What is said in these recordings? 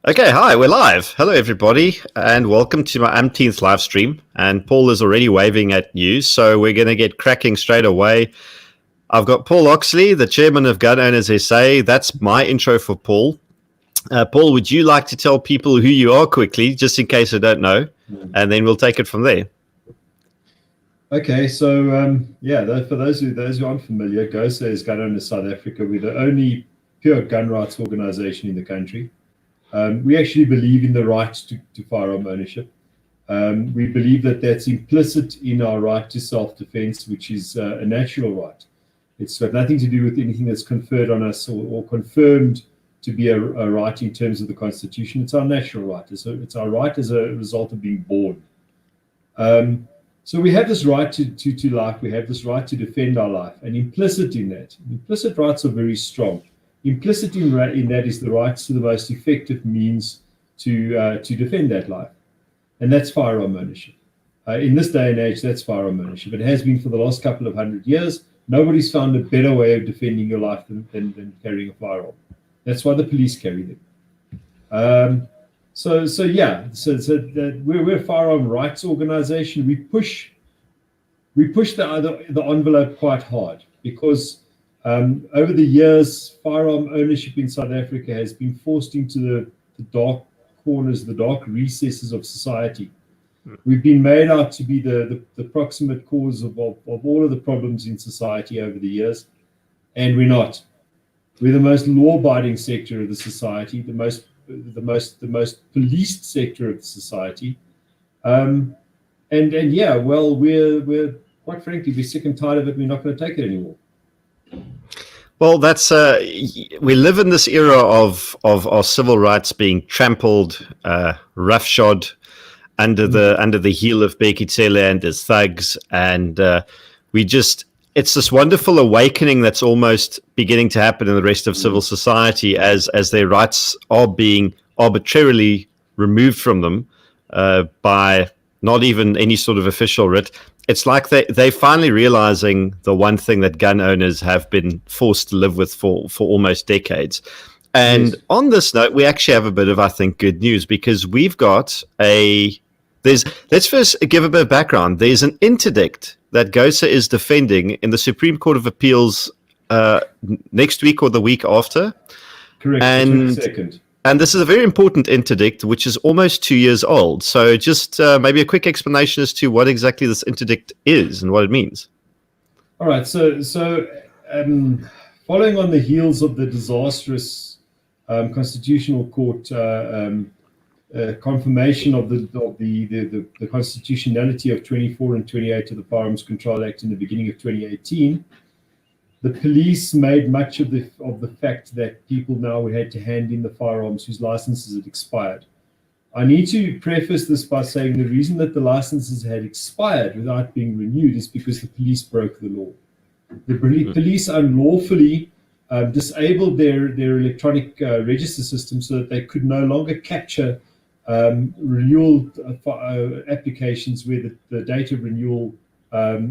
Okay, hi, we're live. Hello, everybody, and welcome to my umpteenth live stream. And Paul is already waving at you, so we're going to get cracking straight away. I've got Paul Oxley, the chairman of Gun Owners SA. That's my intro for Paul. Paul, would you like to tell people who you are quickly, just in case they don't know, and then we'll take it from there. Okay, so for those who aren't familiar, Gosa is Gun Owners South Africa. We're the only pure gun rights organization in the country. We actually believe in the right to firearm ownership. We believe that that's implicit in our right to self-defense, which is a natural right. It's got nothing to do with anything that's conferred on us or confirmed to be a right in terms of the Constitution. It's our natural right. It's our right as a result of being born. So we have this right to life. We have this right to defend our life. And implicit in that, implicit rights are very strong. Implicit in that is the rights to the most effective means to defend that life. And that's firearm ownership. In this day and age, that's firearm ownership. It has been for the last couple of 100 years. Nobody's found a better way of defending your life than carrying a firearm. That's why the police carry them. So we're a firearm rights organization. We push the envelope quite hard because over the years, firearm ownership in South Africa has been forced into the dark corners, the dark recesses of society. We've been made out to be the proximate cause of all of the problems in society over the years, and we're not. We're the most law-abiding sector of the society, the most policed sector of the society, we're quite frankly, we're sick and tired of it. We're not going to take it anymore. Well, that's we live in this era of our civil rights being trampled, roughshod under the heel of Bheki Cele and his thugs, and it's this wonderful awakening that's almost beginning to happen in the rest of civil society as their rights are being arbitrarily removed from them by not even any sort of official writ. It's like they're finally realizing the one thing that gun owners have been forced to live with for almost decades. And yes. On this note, we actually have a bit of, I think, good news because we've got let's first give a bit of background. There's an interdict that Gosa is defending in the Supreme Court of Appeals next week or the week after. Correct, and, the 22nd. And this is a very important interdict, which is almost 2 years old. So just maybe a quick explanation as to what exactly this interdict is and what it means. All right, so following on the heels of the disastrous Constitutional Court confirmation of the constitutionality of 24 and 28 of the Firearms Control Act in the beginning of 2018, the police made much of the fact that people now had to hand in the firearms whose licenses had expired. I need to preface this by saying the reason that the licenses had expired without being renewed is because the police broke the law. The police unlawfully disabled their electronic register system so that they could no longer capture renewal applications where the date of renewal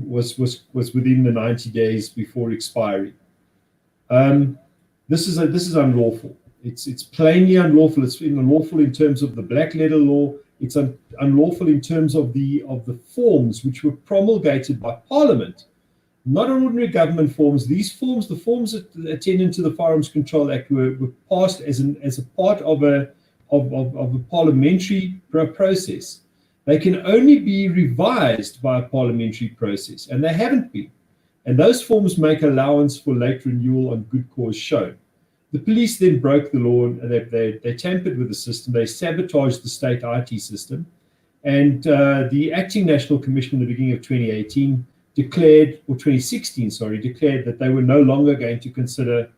was within the 90 days before expiry. This is unlawful. It's plainly unlawful. It's unlawful in terms of the black letter law. It's unlawful in terms of the forms which were promulgated by Parliament, not ordinary government forms. These forms, the forms that attendant to the Firearms Control Act, were passed as a part of a parliamentary process. They can only be revised by a parliamentary process, and they haven't been. And those forms make allowance for late renewal on good cause shown. The police then broke the law, and they tampered with the system. They sabotaged the state IT system. And the acting National Commission in the beginning of 2018 declared that they were no longer going to consider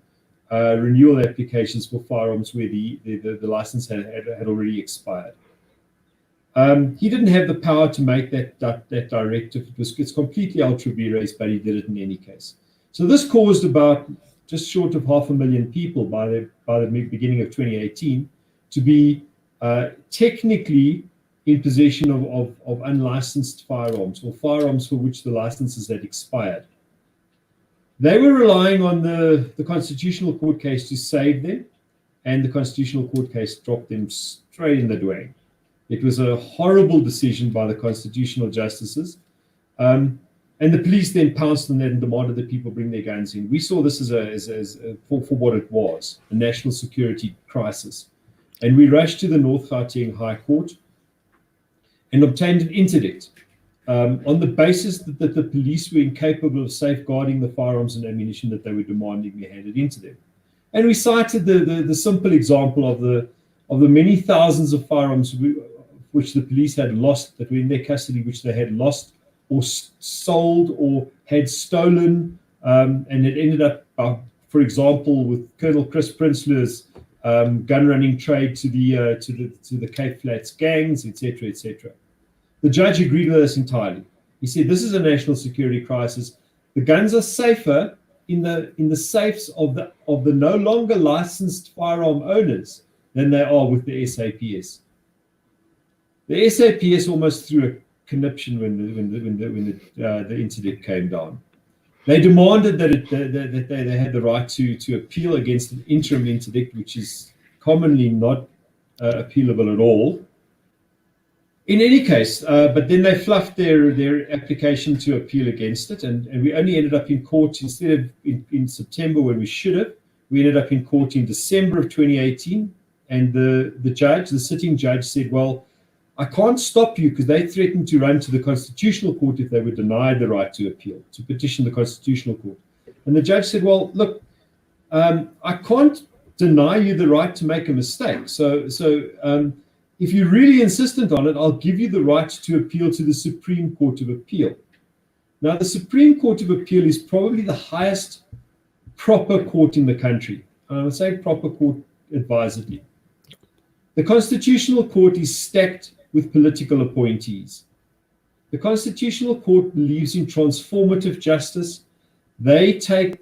renewal applications for firearms where the license had already expired. He didn't have the power to make that directive. It's completely ultra vires, but he did it in any case. So this caused about just short of 500,000 people by the beginning of 2018 to be technically in possession of unlicensed firearms or firearms for which the licenses had expired. They were relying on the Constitutional Court case to save them. and the Constitutional Court case dropped them straight in the drain. It was a horrible decision by the constitutional justices. And the police then pounced on that and demanded that people bring their guns in. We saw this for what it was, a national security crisis. And we rushed to the North Gauteng High Court and obtained an interdict on the basis that the police were incapable of safeguarding the firearms and ammunition that they were demanding be handed into them. And we cited the simple example of the many thousands of firearms which the police had lost, that were in their custody, which they had lost or sold or had stolen, and it ended up, for example, with Colonel Chris Prinsloo's gun running trade to the Cape Flats gangs, etc., etc. The judge agreed with us entirely. He said, this is a national security crisis. The guns are safer in the safes of the no longer licensed firearm owners than they are with the SAPS. The SAPS almost threw a conniption when the interdict came down. They demanded that they had the right to appeal against an interim interdict, which is commonly not appealable at all. In any case, but then they fluffed their application to appeal against it, and we only ended up in court instead of in September when we should have. We ended up in court in December of 2018, and the sitting judge said, well, I can't stop you, because they threatened to run to the Constitutional Court if they were denied the right to appeal, to petition the Constitutional Court. And the judge said, well, look, I can't deny you the right to make a mistake. So if you're really insistent on it, I'll give you the right to appeal to the Supreme Court of Appeal. Now, the Supreme Court of Appeal is probably the highest proper court in the country. I would say proper court advisedly. The Constitutional Court is stacked with political appointees. The Constitutional Court believes in transformative justice. They take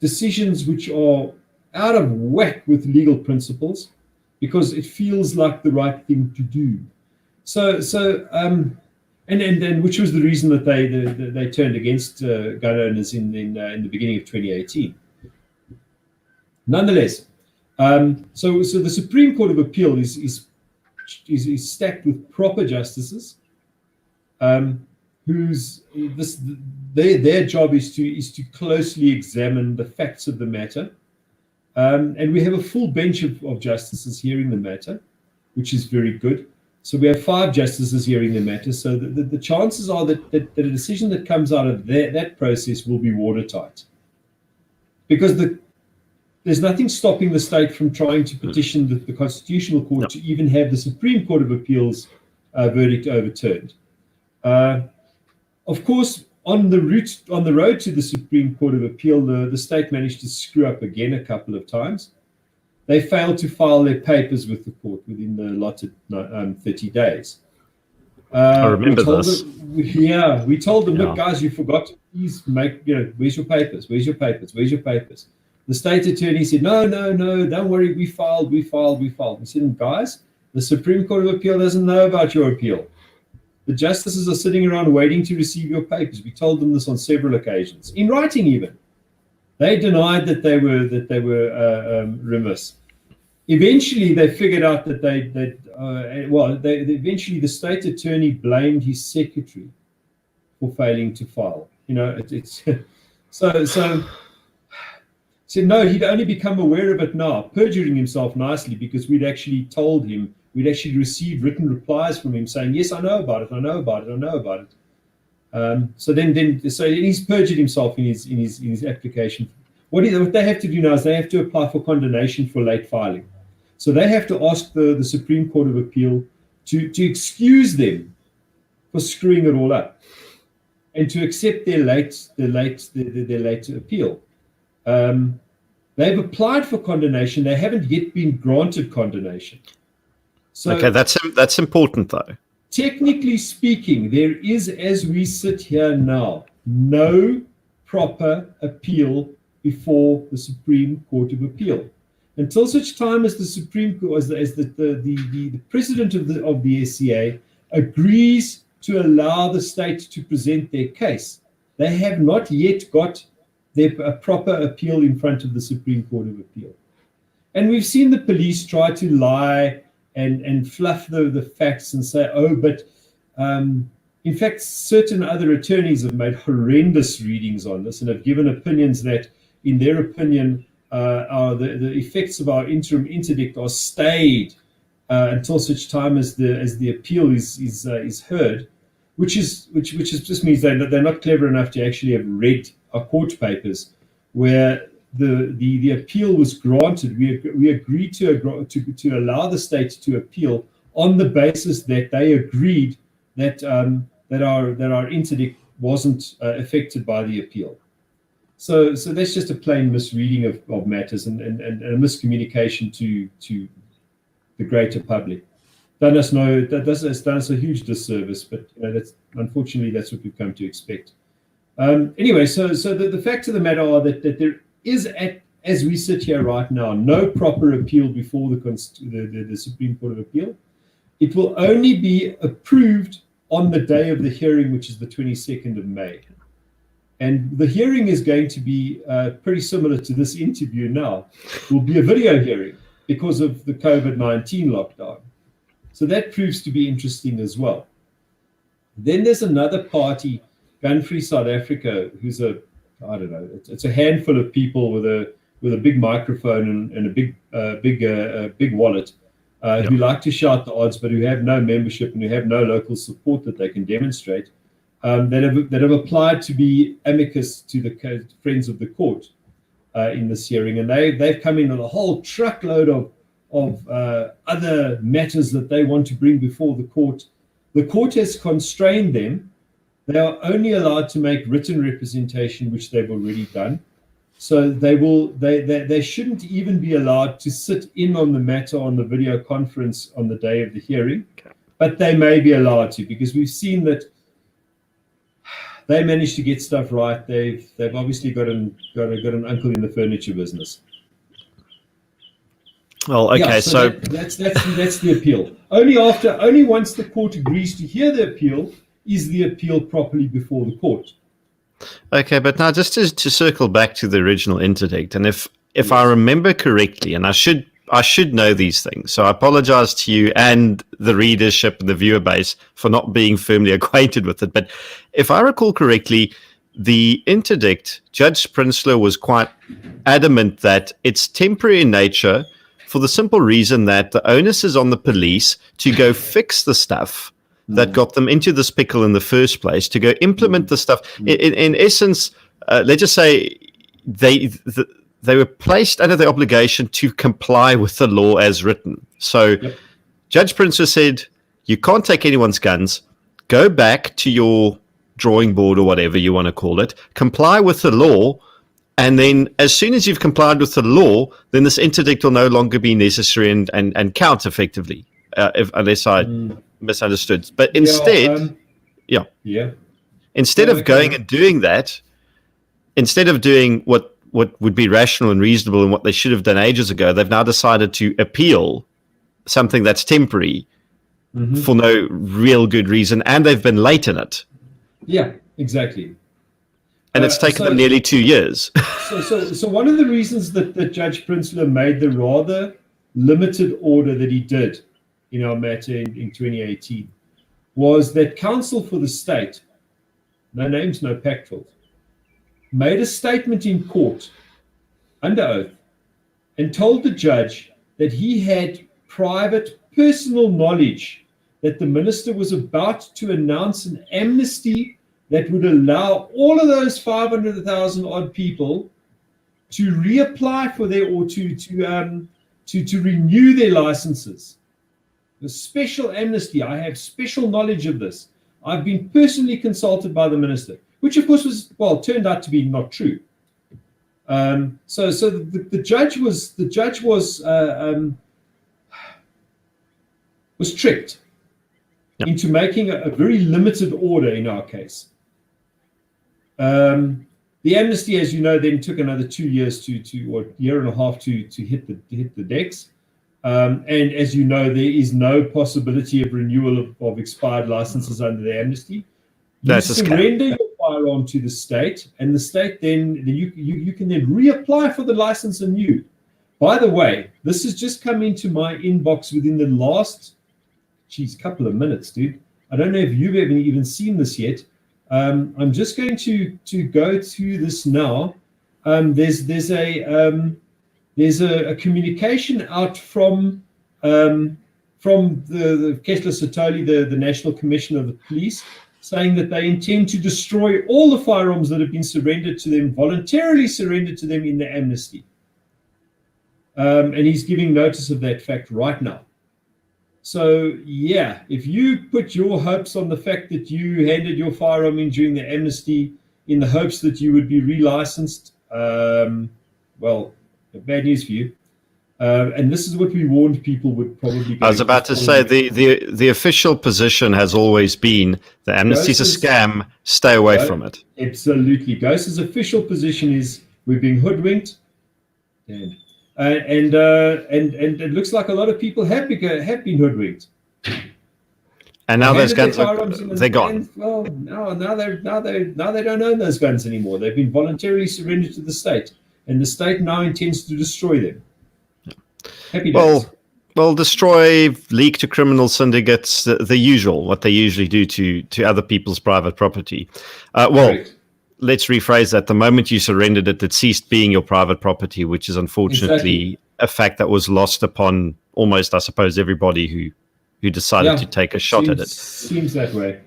decisions which are out of whack with legal principles because it feels like the right thing to do. And which was the reason that they turned against gun owners in the beginning of 2018. Nonetheless, so the Supreme Court of Appeal is stacked with proper justices, their job is to closely examine the facts of the matter, and we have a full bench of justices hearing the matter, which is very good. So we have 5 justices hearing the matter. So the chances are that a decision that comes out of that process will be watertight, because there's nothing stopping the state from trying to petition the Constitutional Court to even have the Supreme Court of Appeal's verdict overturned. Of course, on the road to the Supreme Court of Appeal, the state managed to screw up again a couple of times. They failed to file their papers with the court within the allotted 30 days. I remember this. We told them, look, guys, you forgot to please where's your papers? Where's your papers? Where's your papers? The state attorney said, no, don't worry, we filed. We said, guys, the Supreme Court of Appeal doesn't know about your appeal. The justices are sitting around waiting to receive your papers. We told them this on several occasions, in writing even. They denied that they were remiss. Eventually, they figured out that eventually the state attorney blamed his secretary for failing to file. So said no, he'd only become aware of it now, perjuring himself nicely, because we'd actually told him, we'd actually received written replies from him saying, yes, I know about it. So he's perjured himself in his application. What they have to do now is they have to apply for condonation for late filing. So they have to ask the Supreme Court of Appeal to excuse them for screwing it all up, and to accept their late appeal. They've applied for condonation. They haven't yet been granted condonation. So, okay, that's important though. Technically speaking, there is, as we sit here now, no proper appeal before the Supreme Court of Appeal, until such time as the Supreme Court, as the president of the SCA agrees to allow the state to present their case. They have not yet got their proper appeal in front of the Supreme Court of Appeal. And we've seen the police try to lie and fluff the facts and say, oh, but in fact, certain other attorneys have made horrendous readings on this and have given opinions that, in their opinion, the effects of our interim interdict are stayed until such time as the appeal is heard, which just means they're not clever enough to actually have read our court papers, where the appeal was granted. We agreed to allow the state to appeal on the basis that they agreed that our interdict wasn't affected by the appeal. So that's just a plain misreading of matters and a miscommunication to the greater public. It's done us a huge disservice, but unfortunately that's what we've come to expect. Anyway, so the facts of the matter are that there is, as we sit here right now, no proper appeal before the Supreme Court of Appeal. It will only be approved on the day of the hearing, which is the 22nd of May. And the hearing is going to be pretty similar to this interview now. It will be a video hearing because of the COVID-19 lockdown. So that proves to be interesting as well. Then there's another party, Gun Free South Africa, who's it's a handful of people with a big microphone and a big wallet, who like to shout the odds, but who have no membership and who have no local support that they can demonstrate, that have applied to be amicus to the Friends of the Court in this hearing, and they've come in with a whole truckload of other matters that they want to bring before the court. The court has constrained them. They are only allowed to make written representation, which they've already done. So they shouldn't even be allowed to sit in on the matter on the video conference on the day of the hearing, but they may be allowed to, because we've seen that they managed to get stuff right. They've obviously got an uncle in the furniture business. Well, okay, yeah, so that's the appeal. Only once the court agrees to hear the appeal is the appeal properly before the court. Okay, but now just to circle back to the original interdict, and if I remember correctly, and I should know these things, so I apologize to you and the readership and the viewer base for not being firmly acquainted with it. But if I recall correctly, the interdict, Judge Prinsloo was quite adamant that it's temporary in nature, for the simple reason that the onus is on the police to go fix the stuff that got them into this pickle in the first place, to go implement the stuff. In essence, let's just say they were placed under the obligation to comply with the law as written. So Judge Prinsloo said, you can't take anyone's guns, go back to your drawing board or whatever you want to call it, comply with the law, and then as soon as you've complied with the law, then this interdict will no longer be necessary and count effectively, unless I misunderstood. But instead, instead of going and doing that, instead of doing what would be rational and reasonable and what they should have done ages ago, they've now decided to appeal something that's temporary for no real good reason, and they've been late in it. Yeah, exactly. And it's taken them nearly 2 years. So one of the reasons that Judge Prinsloo made the rather limited order that he did in our matter in 2018 was that counsel for the state, no names, no pactuals, made a statement in court under oath and told the judge that he had private, personal knowledge that the minister was about to announce an amnesty that would allow all of those 500,000 odd people to reapply for their, or to renew their licenses. The special amnesty, I have special knowledge of this. I've been personally consulted by the minister, which of course turned out to be not true. So the judge was tricked into making a very limited order in our case. The amnesty, as you know, then took another 2 years or a year and a half to hit the decks. And as you know, there is no possibility of renewal of expired licenses under the amnesty. You surrender your firearm to the state, and the state then you can then reapply for the license anew. By the way, this has just come into my inbox within the last, couple of minutes, dude. I don't know if you've even seen this yet. I'm just going to go through this now. There's a communication out from the Kessler Sotoli, the National Commissioner of the Police, saying that they intend to destroy all the firearms that have been surrendered to them, voluntarily surrendered to them in the amnesty. And he's giving notice of that fact right now. So, yeah, if you put your hopes on the fact that you handed your firearm in during the amnesty in the hopes that you would be relicensed, well, bad news for you. And this is what we warned people would probably go. I was about to say the official position has always been the amnesty is a scam, stay away from it. Absolutely. Gosa's official position is we're being hoodwinked. And it looks like a lot of people have been hoodwinked. And now those guns they're gone. Well, now they don't own those guns anymore. They've been voluntarily surrendered to the state, and the state now intends to destroy them. Happy days. Well, destroy, leak to criminal syndicates, the usual, what they usually do to other people's private property. Correct. Let's rephrase that. The moment you surrendered it, it ceased being your private property, which is unfortunately a fact that was lost upon almost, I suppose, everybody who decided to take a shot at it. Seems that way.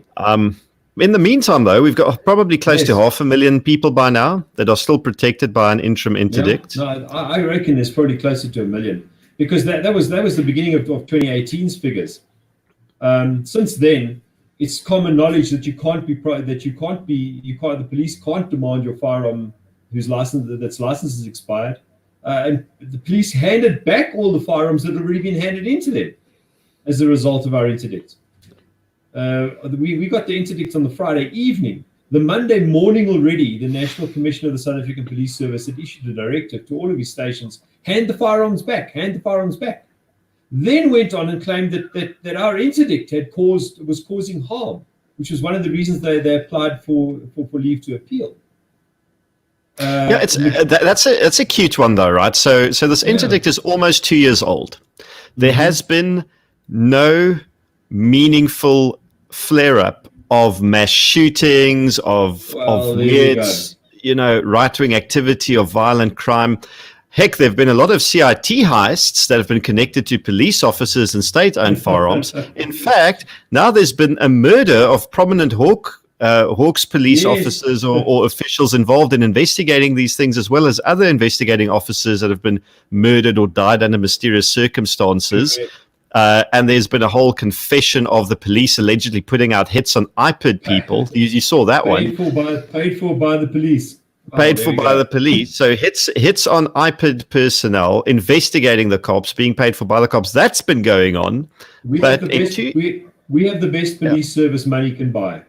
In the meantime, though, we've got probably close to 500,000 people by now that are still protected by an interim interdict. Yeah. No, I reckon there's probably closer to 1 million, because that was the beginning of 2018's figures. Since then, it's common knowledge that the police can't demand your firearm that's license is expired, and the police handed back all the firearms that had already been handed into them as a result of our interdict. We got the interdict on the Friday evening. The Monday morning already, the National Commissioner of the South African Police Service had issued a directive to all of his stations: hand the firearms back. Then went on and claimed that our interdict was causing harm, which was one of the reasons they applied for leave to appeal. That's a cute one though, right? So this interdict is almost 2 years old. There has been no meaningful flare-up of mass shootings, of weird, right-wing activity, of violent crime. Heck, there have been a lot of CIT heists that have been connected to police officers and state-owned firearms. In fact, now there's been a murder of prominent Hawks police officers or officials involved in investigating these things, as well as other investigating officers that have been murdered or died under mysterious circumstances. And there's been a whole confession of the police allegedly putting out hits on iPad people. You saw that one. Paid for by the police. Paid for by the police. So hits on iPad personnel, investigating the cops, being paid for by the cops. That's been going on. We have the best police service money can buy.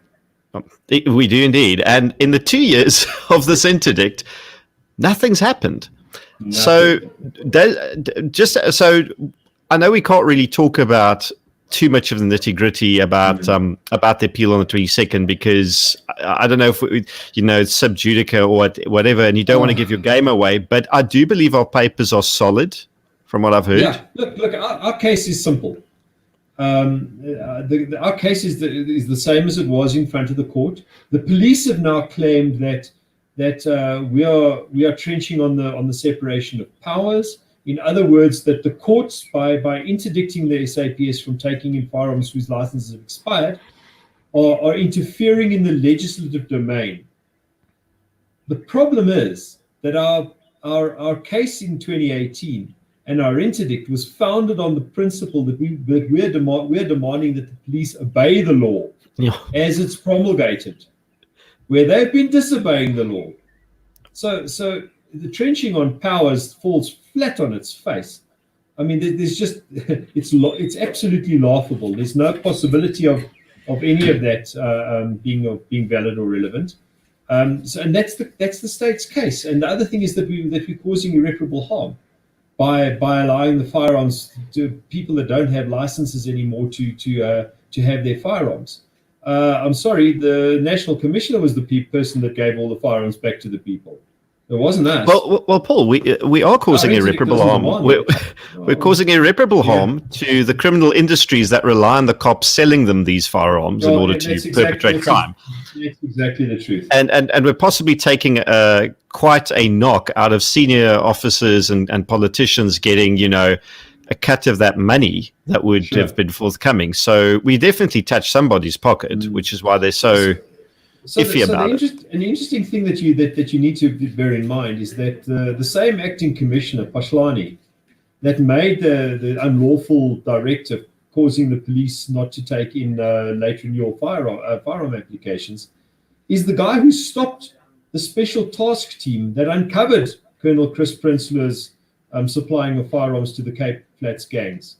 We do indeed. And in the 2 years of this interdict, nothing's happened. So I know we can't really talk about too much of the nitty-gritty about the appeal on the 22nd, because I don't know if it's sub judice or whatever, and you don't want to give your game away, but I do believe our papers are solid from what I've heard. Yeah, look, our case is simple. Our case is the same as it was in front of the court. The police have now claimed that we are trenching on the separation of powers. In other words, that the courts, by interdicting the SAPS from taking in firearms whose licenses have expired, are interfering in the legislative domain. The problem is that our case in 2018 and our interdict was founded on the principle that we're demanding that the police obey the law as it's promulgated, where they've been disobeying the law. So the trenching on powers falls flat on its face. I mean, there's just it's absolutely laughable. There's no possibility of any of that being valid or relevant. And that's the state's case. And the other thing is that we're causing irreparable harm by allowing the firearms to people that don't have licenses anymore to have their firearms. I'm sorry, the National Commissioner was the person that gave all the firearms back to the people. It wasn't us. Well, Paul, we are causing irreparable harm. We're causing irreparable harm to the criminal industries that rely on the cops selling them these firearms in order to perpetrate crime. That's exactly the truth. And we're possibly taking quite a knock out of senior officers and politicians getting, a cut of that money that would have been forthcoming. So we definitely touch somebody's pocket, which is why they're so iffy about it. An interesting thing that you need to bear in mind is that the same acting commissioner, Pashlani, that made the unlawful directive causing the police not to take in late renewal firearm applications, is the guy who stopped the special task team that uncovered Colonel Chris Prinsloo's supplying of firearms to the Cape Flats gangs.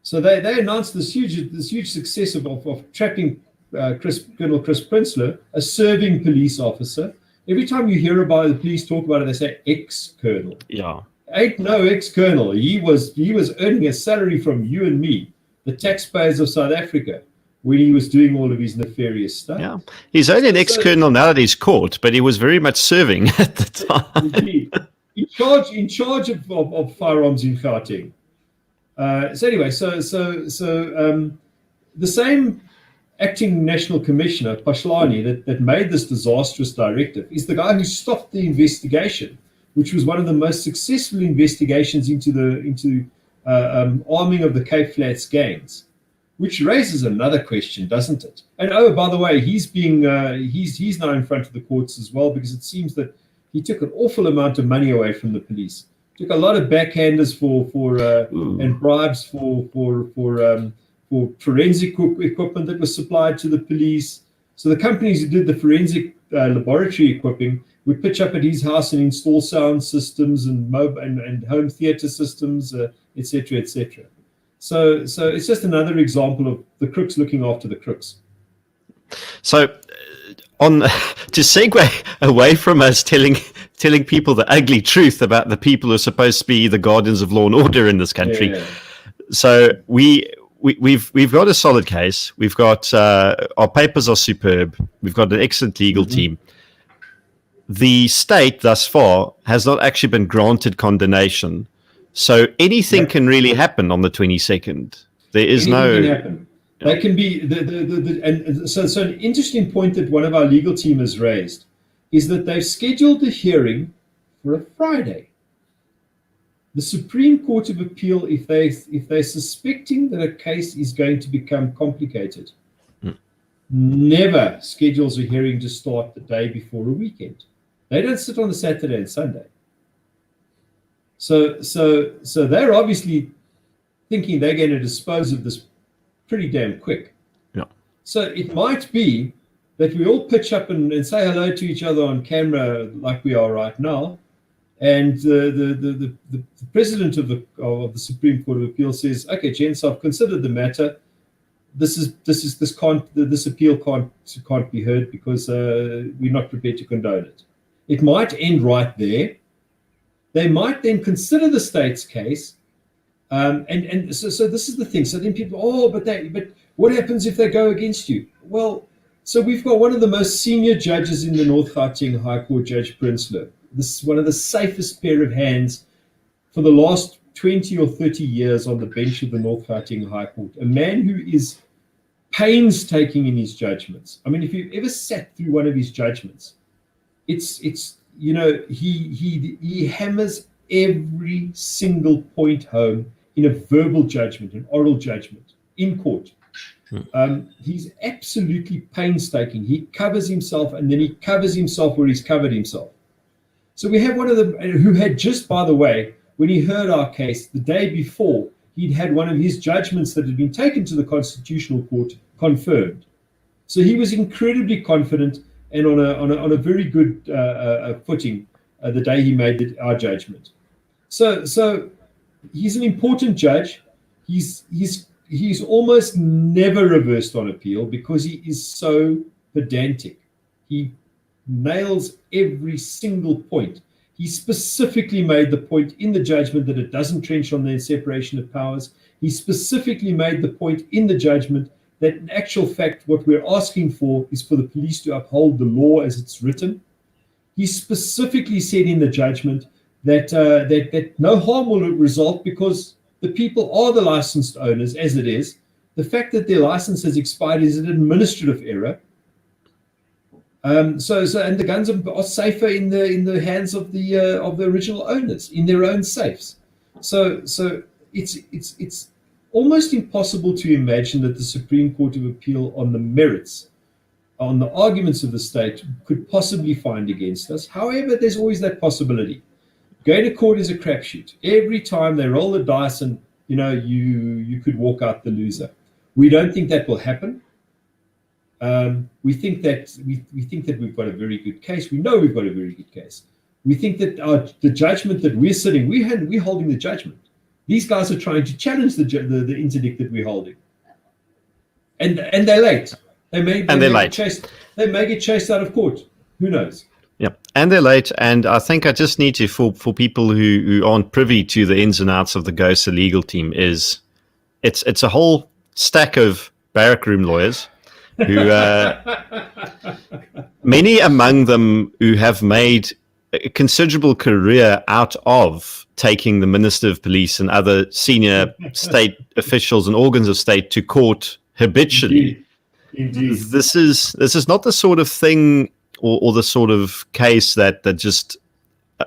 So they announced this huge success of trapping Colonel Chris Prinsloo, a serving police officer. Every time you hear about the police talk about it, they say ex-colonel. Yeah. Ain't no ex-colonel. He was earning a salary from you and me, the taxpayers of South Africa, when he was doing all of his nefarious stuff. Yeah. He's only an ex-colonel now that he's caught, but he was very much serving at the time. Indeed. In charge of firearms in Gauteng. So anyway, the same acting national commissioner, Pashlani, that made this disastrous directive is the guy who stopped the investigation, which was one of the most successful investigations into arming of the Cape Flats gangs, which raises another question, doesn't it? And by the way, he's now in front of the courts as well, because it seems that he took an awful amount of money away from the police. Took a lot of backhanders and bribes for forensic equipment that was supplied to the police. So the companies who did the forensic laboratory equipping would pitch up at his house and install sound systems and home theater systems, etc., etc. So it's just another example of the crooks looking after the crooks. So to segue away from us telling people the ugly truth about the people who are supposed to be the guardians of law and order in this country. Yeah. So we've got a solid case. We've got our papers are superb. We've got an excellent legal team. The state thus far has not actually been granted condemnation. So anything can really happen on the 22nd. There is anything can happen. They can be so an interesting point that one of our legal team has raised is that they've scheduled the hearing for a Friday. The Supreme Court of Appeal, if they're suspecting that a case is going to become complicated, never schedules a hearing to start the day before a weekend. They don't sit on the Saturday and Sunday. So they're obviously thinking they're going to dispose of this pretty damn quick. Yeah. So it might be that we all pitch up and say hello to each other on camera like we are right now, and the president of the Supreme Court of Appeal says, "Okay, gents, I've considered the matter. This appeal can't be heard because we're not prepared to condone it." It might end right there. They might then consider the state's case, and so this is the thing. So then people, but what happens if they go against you? Well, so we've got one of the most senior judges in the North Gauteng High Court, Judge Prinsloo. This is one of the safest pair of hands for the last 20 or 30 years on the bench of the North Gauteng High Court. A man who is painstaking in his judgments. I mean, if you've ever sat through one of his judgments, it's he hammers every single point home in a verbal judgment, an oral judgment in court. He's absolutely painstaking. He covers himself, and then he covers himself where he's covered himself. So we have one of them who had just, by the way, when he heard our case the day before, he'd had one of his judgments that had been taken to the Constitutional Court confirmed. So he was incredibly confident and on a very good footing the day he made our judgment. So he's an important judge. He's almost never reversed on appeal because he is so pedantic. He nails every single point. He specifically made the point in the judgment that it doesn't trench on the separation of powers. He specifically made the point in the judgment that in actual fact what we're asking for is for the police to uphold the law as it's written. he specifically said in the judgment that no harm will result because the people are the licensed owners, as it is. The fact that their license has expired is an administrative error. And the guns are safer in the hands of the original owners in their own safes. So it's almost impossible to imagine that the Supreme Court of Appeal, on the merits, on the arguments of the state, could possibly find against us. However, there's always that possibility. Going to court is a crapshoot. Every time they roll the dice, and you could walk out the loser. We don't think that will happen. We think that we've got a very good case. We know we've got a very good case. We think that the judgment that we're holding the judgment. These guys are trying to challenge the interdict that we're holding, and they're late. They may get chased out of court. Who knows? Yeah, and they're late. And I think I just need to, for people who aren't privy to the ins and outs of the Gosa legal team, it's a whole stack of barrack room lawyers who many among them who have made a considerable career out of taking the Minister of Police and other senior state officials and organs of state to court habitually. Indeed. This is not the sort of thing or the sort of case that just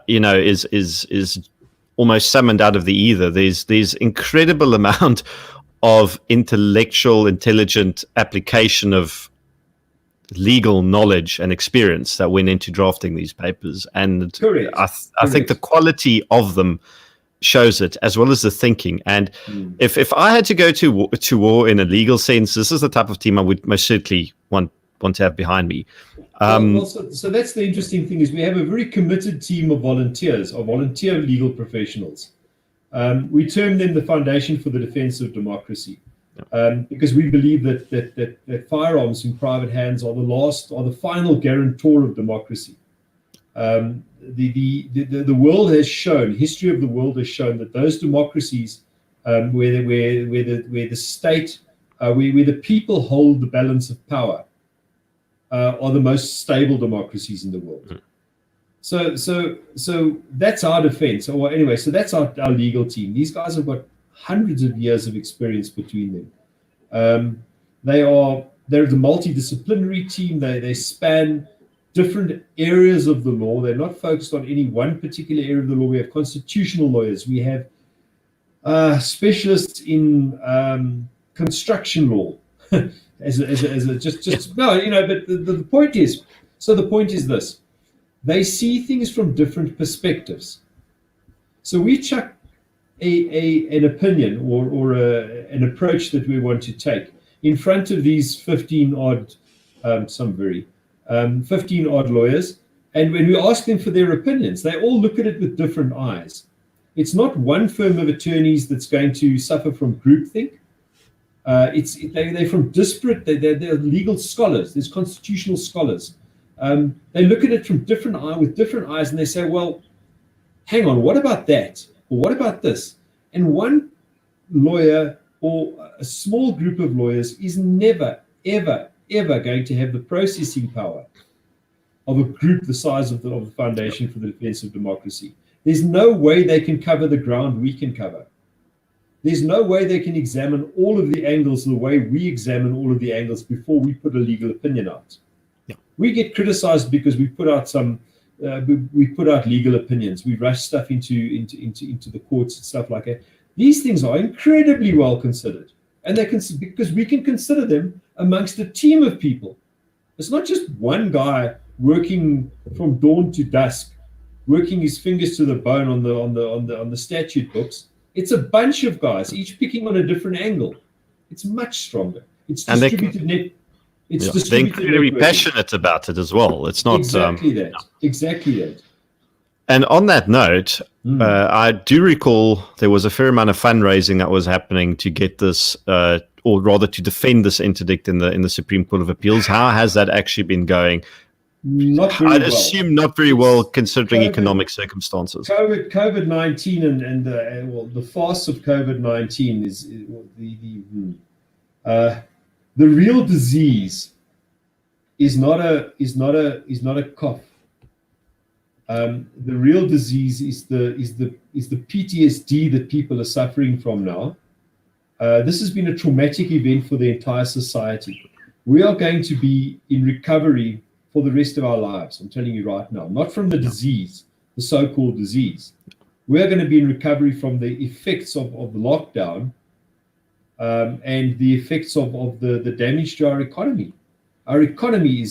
is almost summoned out of the ether. There's incredible amount of intellectual, intelligent application of legal knowledge and experience that went into drafting these papers, and Correct. I think the quality of them shows it, as well as the thinking. And if I had to go to war in a legal sense, this is the type of team I would most certainly want to have behind me. So that's the interesting thing, is we have a very committed team of volunteers, of volunteer legal professionals. We term them the Foundation for the Defense of Democracy, because we believe that firearms in private hands are the final guarantor of democracy. The world has shown, history of the world has shown that those democracies where the state, where the people hold the balance of power, are the most stable democracies in the world. So that's our defense. Or anyway, so that's our legal team. These guys have got hundreds of years of experience between them. They're the multidisciplinary team. They span different areas of the law. They're not focused on any one particular area of the law. We have constitutional lawyers. We have specialists in construction law. But the point is this: they see things from different perspectives. So we chuck an opinion or an approach that we want to take in front of these 15 odd lawyers, and when we ask them for their opinions, they all look at it with different eyes. It's not one firm of attorneys that's going to suffer from groupthink. They're from disparate. They're legal scholars. There's constitutional scholars. They look at it with different eyes, and they say, "Well, hang on, what about that? Or what about this?" And one lawyer or a small group of lawyers is never, ever, ever going to have the processing power of a group the size of the Foundation for the Defense of Democracy. There's no way they can cover the ground we can cover. There's no way they can examine all of the angles the way we examine all of the angles before we put a legal opinion out. Yeah. We get criticized because we put out legal opinions. We rush stuff into the courts and stuff like that. These things are incredibly well considered, and because we can consider them amongst a team of people. It's not just one guy working from dawn to dusk, working his fingers to the bone on the statute books. It's a bunch of guys, each picking on a different angle. It's much stronger. It's distributed net. They're incredibly passionate about it as well. It's not exactly that. Exactly that. And on that note, I do recall there was a fair amount of fundraising that was happening to get this, or rather to defend this interdict in the Supreme Court of Appeals. How has that actually been going? I'd assume not very well, considering economic circumstances. COVID-19 and the farce of COVID-19 is the real disease is not a cough. The real disease is the PTSD that people are suffering from now. This has been a traumatic event for the entire society. We are going to be in recovery for the rest of our lives. I'm telling you right now, not from the disease, the so-called disease. We are going to be in recovery from the effects of the lockdown and the effects of the damage to our economy. Our economy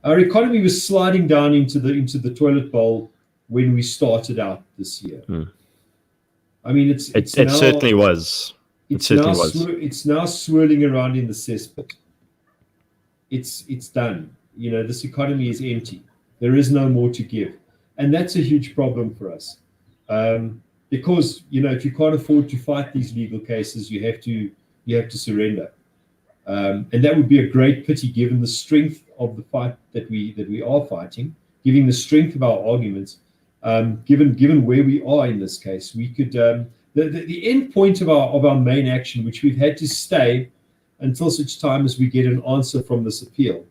our economy was sliding down into the toilet bowl when we started out this year. I mean, it certainly was. It's now swirling around in the cesspit. It's done. You know, this economy is empty. There is no more to give, and that's a huge problem for us. Because if you can't afford to fight these legal cases, you have to surrender, and that would be a great pity given the strength of the fight that we are fighting, given the strength of our arguments, given where we are in this case. We could the end point of our main action, which we've had to stay until such time as we get an answer from this appeal.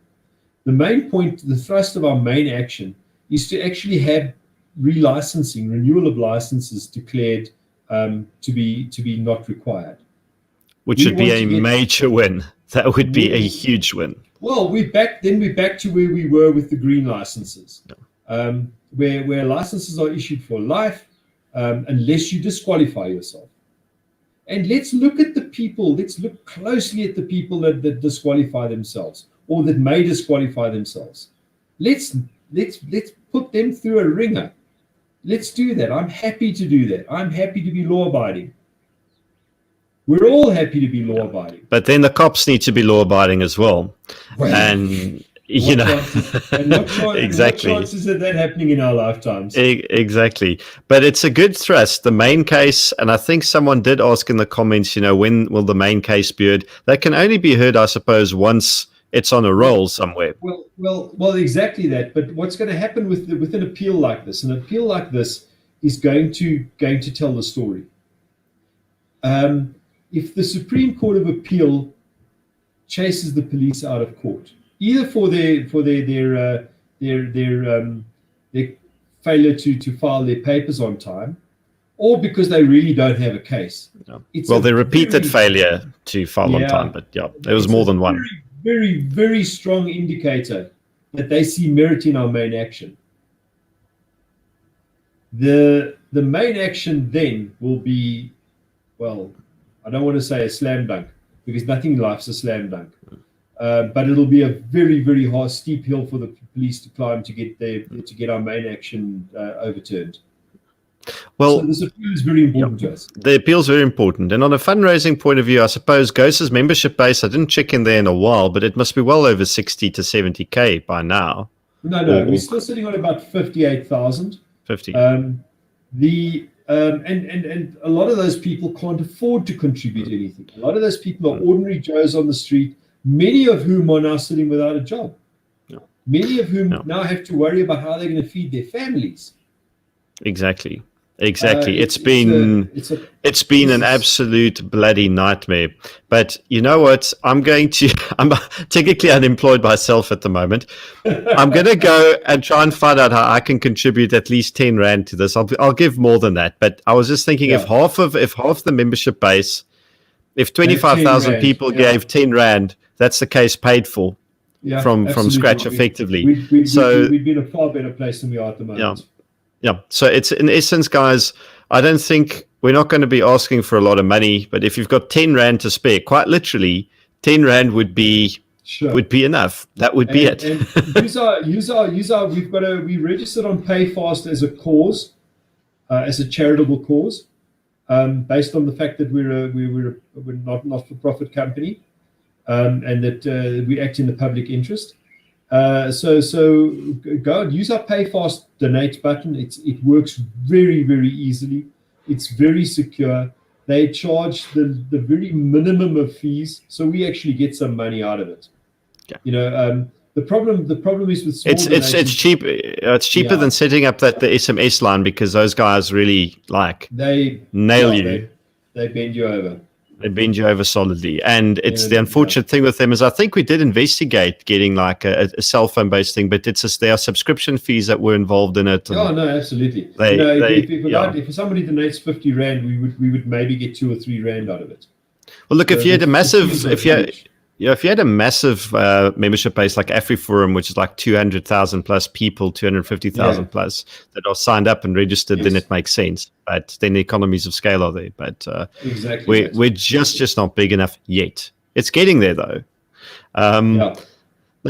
The main point, the thrust of our main action, is to actually have relicensing, renewal of licenses declared to be not required. Which would be a major win. That would be a huge win. Well, we're back to where we were with the green licenses, where licenses are issued for life unless you disqualify yourself. And let's look closely at the people that disqualify themselves or that may disqualify themselves. Let's put them through a ringer. Let's do that. I'm happy to do that. I'm happy to be law-abiding. We're all happy to be law-abiding. But then the cops need to be law-abiding as well. And, exactly. What chances of that happening in our lifetimes? Exactly. But it's a good thrust. The main case, and I think someone did ask in the comments, when will the main case be heard? That can only be heard, I suppose, once it's on a roll somewhere. Well, exactly that. But what's going to happen with an appeal like this? An appeal like this is going to tell the story. If the Supreme Court of Appeal chases the police out of court, either for their failure to file their papers on time, or because they really don't have a case. No. Well, their repeated failure to file on time, but there was more than one. Very, very strong indicator that they see merit in our main action. The main action then will be, well, I don't want to say a slam dunk, because nothing in life's a slam dunk. But it'll be a very, very hard, steep hill for the police to climb to get our main action overturned. Well, so this appeal is very important to us. The appeal is very important. And on a fundraising point of view, I suppose Gosa's membership base, I didn't check in there in a while, but it must be well over 60 to 70K by now. No, we're still sitting on about 58,000. 50. And a lot of those people can't afford to contribute anything. A lot of those people are ordinary Joes on the street, many of whom are now sitting without a job. Many of whom now have to worry about how they're going to feed their families. Exactly. It's been an absolute bloody nightmare. But you know what? I'm technically unemployed myself at the moment. I'm going to go and try and find out how I can contribute at least 10 Rand to this. I'll give more than that. But I was just thinking if half the membership base, if 25,000 people gave 10 Rand, that's the case paid for from scratch effectively. We'd be in a far better place than we are at the moment. Yeah, so it's in essence, guys, I don't think we're not going to be asking for a lot of money, but if you've got 10 Rand to spare, quite literally, 10 Rand would be enough. That would be it. And we registered on PayFast as a cause, as a charitable cause, based on the fact that we're not for profit company, and that we act in the public interest. So go and use our PayFast donate button. It works very, very easily. It's very secure. They charge the very minimum of fees, so we actually get some money out of it. Yeah. The problem is with small donations, it's cheap. It's cheaper than setting up the SMS line, because those guys really nail you. They bend you over. They bend you over solidly. And it's the Yeah. unfortunate thing with them is I think we did investigate getting like a cell phone based thing, but it's just there are subscription fees that were involved in it. Oh no, absolutely. If somebody donates 50 Rand, we would maybe get 2 or 3 Rand out of it. Well, look, if you had a massive, if you had a massive membership base like AfriForum, which is like 200,000 plus people, 250,000 plus that are signed up and registered, then it makes sense. But then the economies of scale are there. But we're just not big enough yet. It's getting there though.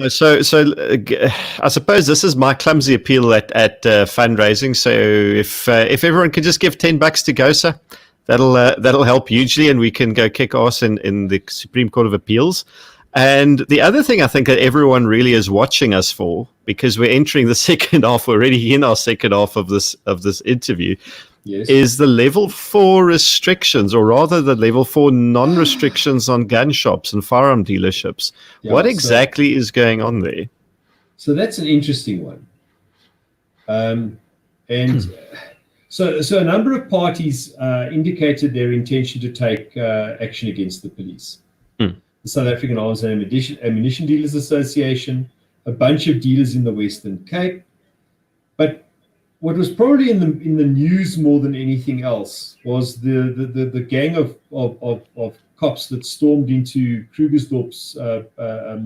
So I suppose this is my clumsy appeal at fundraising. So if everyone could just give $10 to Gosa, that'll help hugely, and we can go kick ass in the Supreme Court of Appeals. And the other thing I think that everyone really is watching us for, because we're entering the second half, already in our second half of this interview, is the level 4 restrictions, or rather the level 4 non-restrictions on gun shops and firearm dealerships. What exactly is going on there? So that's an interesting one. So a number of parties indicated their intention to take action against the police. The South African Arms and Ammunition Dealers Association, a bunch of dealers in the Western Cape. But what was probably in the news more than anything else was the gang of cops that stormed into Krugersdorp's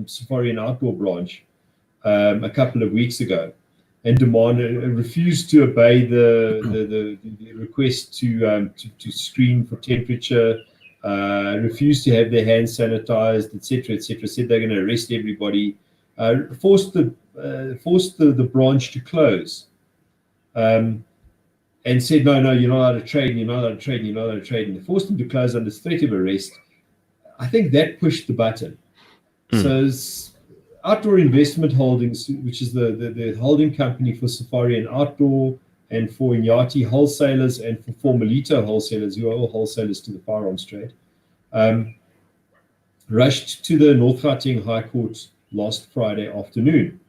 Safari and Outdoor branch a couple of weeks ago, and refused to obey the request to screen for temperature, refused to have their hands sanitized, etc., etc. Said they're going to arrest everybody, forced the branch to close, and said no, you're not allowed to trade, you're not allowed to trade, you're not allowed to trade, and they forced them to close under threat of arrest. I think that pushed the button. So Outdoor Investment Holdings, which is the holding company for Safari and Outdoor, and for Inyati wholesalers, and for Formalito wholesalers, who are all wholesalers to the firearms trade, rushed to the North Gauteng High Court last Friday afternoon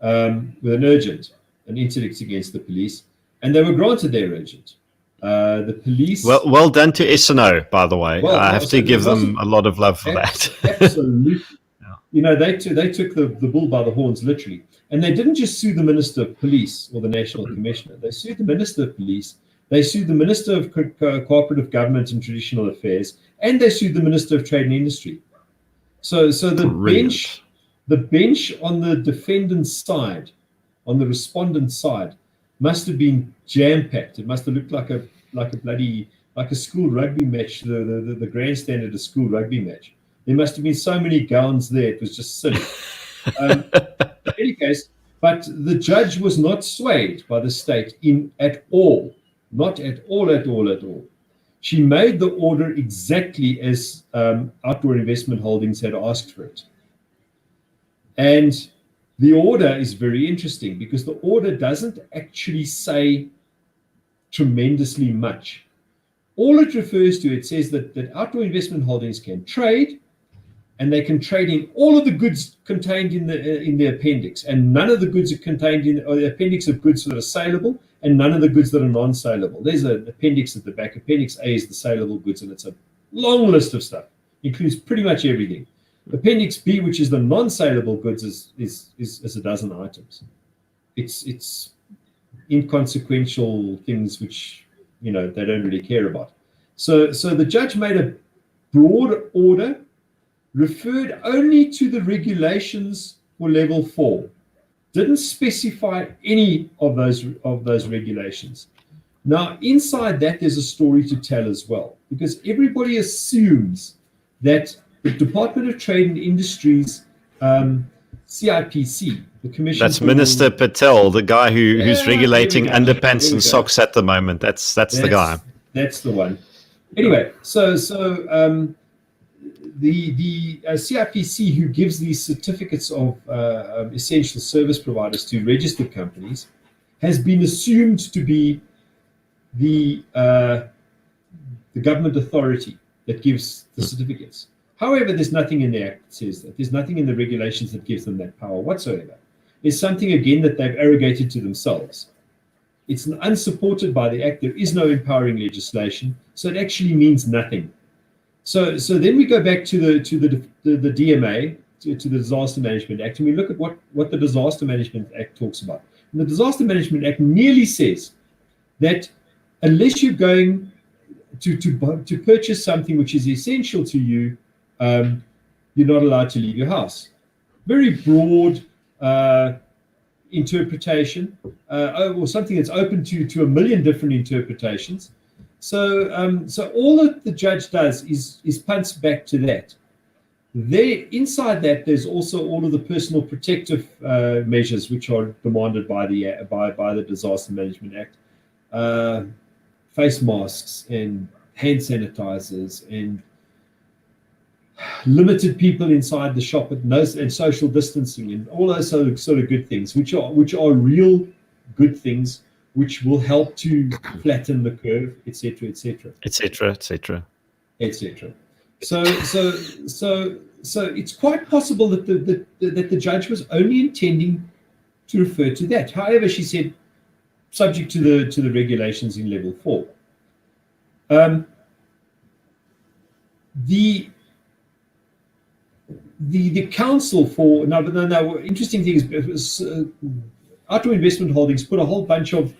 with an interdict against the police, and they were granted their urgent. The police... Well done to S&O, by the way. I have to give them a lot of love for that. Absolutely. They took the bull by the horns, literally. And they didn't just sue the Minister of Police or the National Commissioner. They sued the Minister of Police. They sued the Minister of Cooperative Government and Traditional Affairs. And they sued the Minister of Trade and Industry. So the bench on the defendant's side, on the respondent's side, must have been jam-packed. It must have looked like a school rugby match, the grandstand at a school rugby match. There must have been so many gowns there. It was just silly. In any case, but the judge was not swayed by the state at all. Not at all. She made the order exactly as Outdoor Investment Holdings had asked for it. And the order is very interesting because the order doesn't actually say tremendously much. All it refers to, it says that Outdoor Investment Holdings can trade, and they can trade in all of the goods contained in the appendix, and none of the goods are contained in the appendix of goods that are saleable, and none of the goods that are non-saleable. There's an appendix at the back. Appendix A is the saleable goods, and it's a long list of stuff. Includes pretty much everything. Appendix B, which is the non-saleable goods, is a dozen items. It's inconsequential things which they don't really care about. So the judge made a broad order, referred only to the regulations for level 4, didn't specify any of those regulations. Now, inside that, there's a story to tell as well, because everybody assumes that the Department of Trade and Industry's CIPC, the Commission... That's Minister Patel, the guy who's regulating underpants and socks at the moment. That's the guy. That's the one. Anyway, so the CIPC, who gives these certificates of essential service providers to registered companies, has been assumed to be the government authority that gives the certificates. However, there's nothing in the Act that says that. There's nothing in the regulations that gives them that power whatsoever. It's something, again, that they've arrogated to themselves. It's unsupported by the Act. There is no empowering legislation, so it actually means nothing. So then we go back to the DMA, to the Disaster Management Act, and we look at what the Disaster Management Act talks about. And the Disaster Management Act merely says that unless you're going to purchase something which is essential to you, you're not allowed to leave your house. Very broad interpretation, or something that's open to a million different interpretations. So all that the judge does is punts back to that. There, inside that, there's also all of the personal protective measures which are demanded by the Disaster Management Act, face masks and hand sanitizers and limited people inside the shop and social distancing and all those sort of good things, which are real good things, which will help to flatten the curve, etc., etc., etc., etc., etc. So it's quite possible that the judge was only intending to refer to that. However, she said, subject to the regulations in level 4. The council for no. Interesting thing is, Outdoor Investment Holdings put a whole bunch of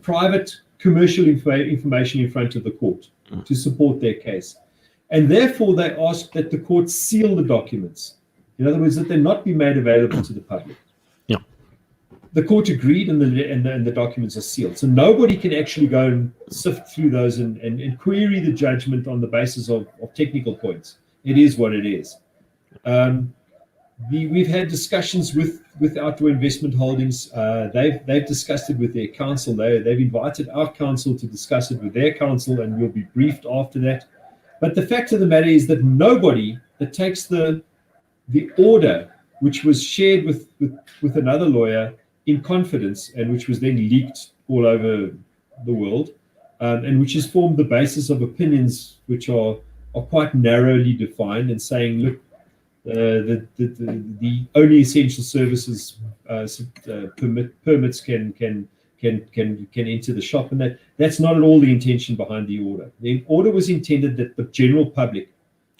private commercial information in front of the court to support their case, and therefore they asked that the court seal the documents. In other words, that they not be made available to the public. Yeah. The court agreed, and the documents are sealed, so nobody can actually go and sift through those and query the judgment on the basis of technical points. It is what it is. We've had discussions with Outdoor Investment Holdings. They've discussed it with their counsel. They've invited our counsel to discuss it with their counsel, and we'll be briefed after that. But the fact of the matter is that nobody that takes the order, which was shared with another lawyer in confidence, and which was then leaked all over the world, and which has formed the basis of opinions which are quite narrowly defined, and saying, look, the only essential services permits can enter the shop, and that's not at all the intention behind the order. The order was intended that the general public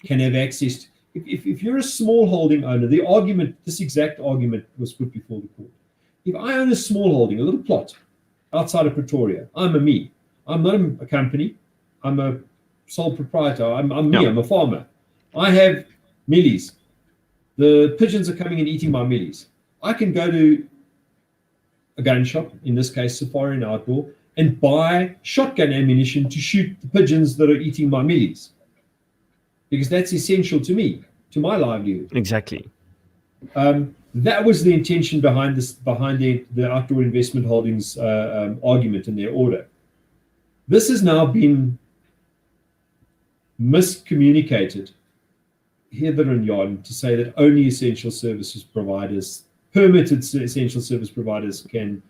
can have access. If you're a small holding owner, this exact argument was put before the court. If I own a small holding, a little plot outside of Pretoria, I'm me. I'm not a company. I'm a sole proprietor. I'm me. Yeah. I'm a farmer. I have mealies. The pigeons are coming and eating my mealies. I can go to a gun shop, in this case Safari and Outdoor, and buy shotgun ammunition to shoot the pigeons that are eating my mealies, because that's essential to me, to my livelihood. Exactly. That was the intention behind the Outdoor Investment Holdings argument in their order. This has now been miscommunicated hither and yon to say that only essential services providers, permitted essential service providers, can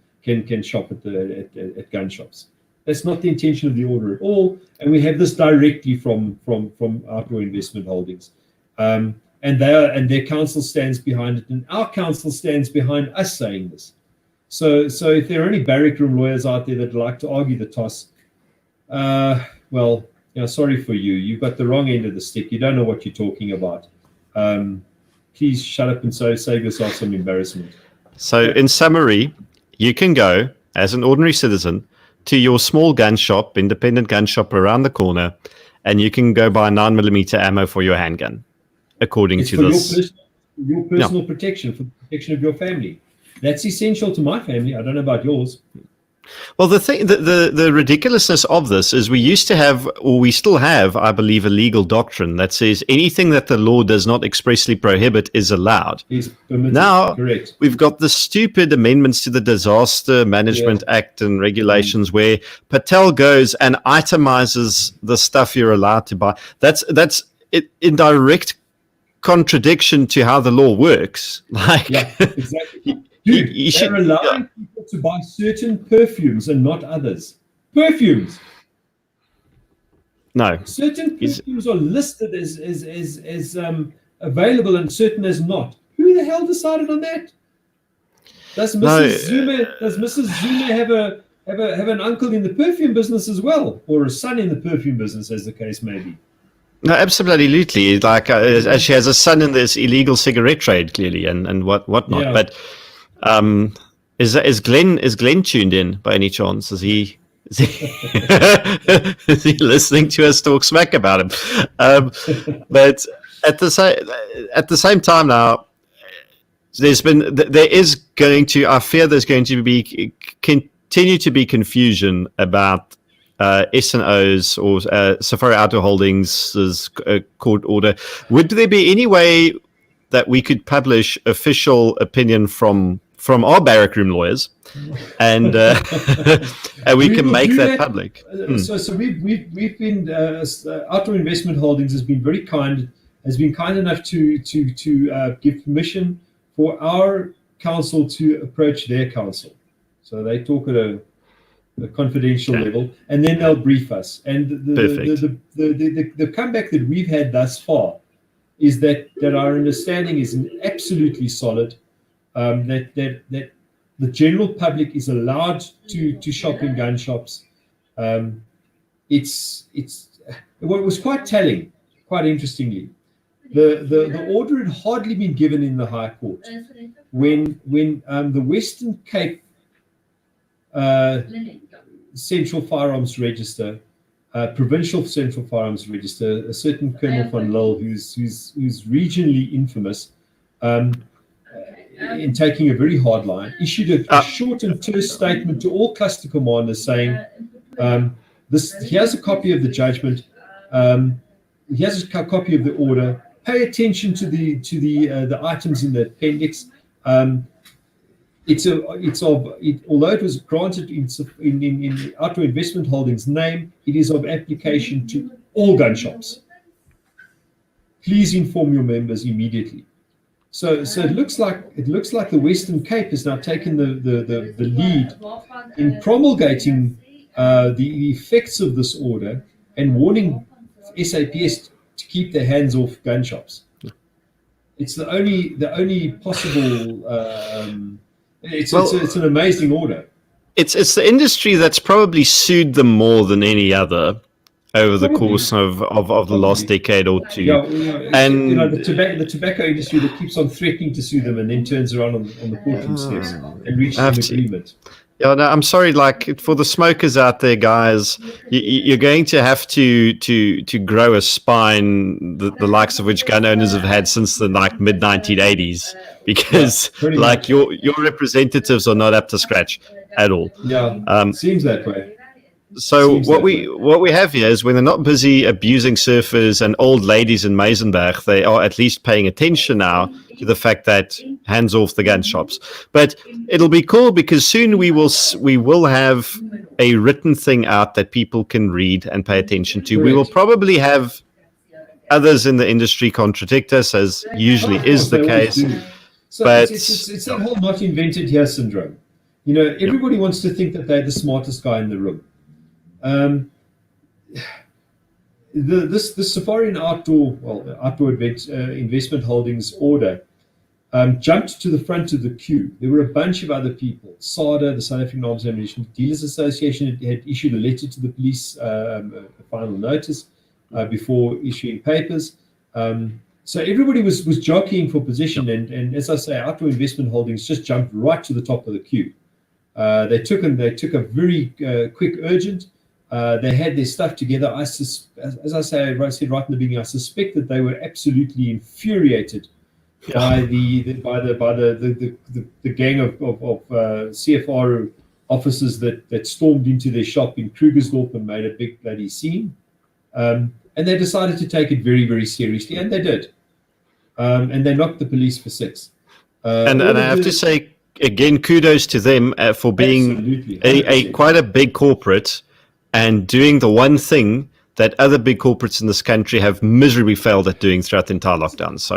shop at gun shops. That's not the intention of the order at all, and we have this directly from Outdoor Investment Holdings, and their counsel stands behind it, and our counsel stands behind us saying this. So if there are any barrack room lawyers out there that like to argue the toss, well, sorry for you. You've got the wrong end of the stick. You don't know what you're talking about. Please shut up and save yourself some embarrassment. So in summary, you can go as an ordinary citizen to your small gun shop, independent gun shop around the corner, and you can go buy 9mm ammo for your handgun, according to this. Your personal protection, for the protection of your family. That's essential to my family. I don't know about yours. Well, the ridiculousness of this is we used to have, or we still have, I believe, a legal doctrine that says anything that the law does not expressly prohibit is allowed. Is permitted. Now, correct. We've got the stupid amendments to the Disaster Management Act and regulations where Patel goes and itemizes the stuff you're allowed to buy. That's it, in direct contradiction to how the law works. Exactly. Dude, they're allowing people to buy certain perfumes and not others. Perfumes. No. Certain perfumes are listed as available and certain as not. Who the hell decided on that? Does Mrs. Zuma have an uncle in the perfume business as well, or a son in the perfume business, as the case may be? No, absolutely. Like she has a son in this illegal cigarette trade, clearly, and whatnot. Yeah. But is Glenn tuned in by any chance? Is he, is he listening to us talk smack about him? But at the same time now, I fear there's going to be continue to be confusion about S&O's or Safari Outdoor Holdings' court order. Would there be any way that we could publish official opinion from our barrack room lawyers, and and we can make that public? So we've been Outdoor Investment Holdings has been kind enough to give permission for our counsel to approach their counsel. So they talk at a confidential level, and then they'll brief us. And the comeback that we've had thus far is that our understanding is absolutely solid. That the general public is allowed to shop in gun shops. It's what was quite telling, quite interestingly. The order had hardly been given in the High Court when the Western Cape Central Firearms Register, Provincial Central Firearms Register, a certain Colonel van Lille, who's regionally infamous in taking a very hard line, issued a short and terse statement to all cluster commanders saying, here's a copy of the judgment, here's a copy of the order, pay attention to the items in the appendix. Although it was granted in Outdoor Investment Holdings' name, it is of application to all gun shops. Please inform your members immediately. So it looks like the Western Cape has now taken the lead in promulgating the effects of this order and warning SAPS to keep their hands off gun shops. It's the only possible. It's an amazing order. It's the industry that's probably sued them more than any other over the course of the last decade or two. And the tobacco industry that keeps on threatening to sue them and then turns around on the courtroom steps and reaches an agreement. Yeah, no, I'm sorry. Like, for the smokers out there, guys, you're going to have to grow a spine, the likes of which gun owners have had since the mid 1980s, because your representatives are not up to scratch at all. Yeah, seems that way. So what we have here is when they're not busy abusing surfers and old ladies in Meisenberg, they are at least paying attention now to the fact that hands off the gun shops. But it'll be cool because soon we will have a written thing out that people can read and pay attention to. Correct. We will probably have others in the industry contradict us, as usually is the case. So but it's that whole not invented here syndrome. Everybody wants to think that they're the smartest guy in the room. This Safari and Outdoor Investment Holdings order jumped to the front of the queue. There were a bunch of other people. SADA, the South African Arms Ammunition Dealers Association, had issued a letter to the police, a final notice before issuing papers. So everybody was jockeying for position, and as I say, Outdoor Investment Holdings just jumped right to the top of the queue. They took a very quick urgent. They had their stuff together. As I said right in the beginning, I suspect that they were absolutely infuriated by the gang of CFR officers that stormed into their shop in Krugersdorp and made a big bloody scene. And they decided to take it very, very seriously, and they did. And they knocked the police for 6. And I have to say, again, kudos to them for being quite a big corporate and doing the one thing that other big corporates in this country have miserably failed at doing throughout the entire lockdown. So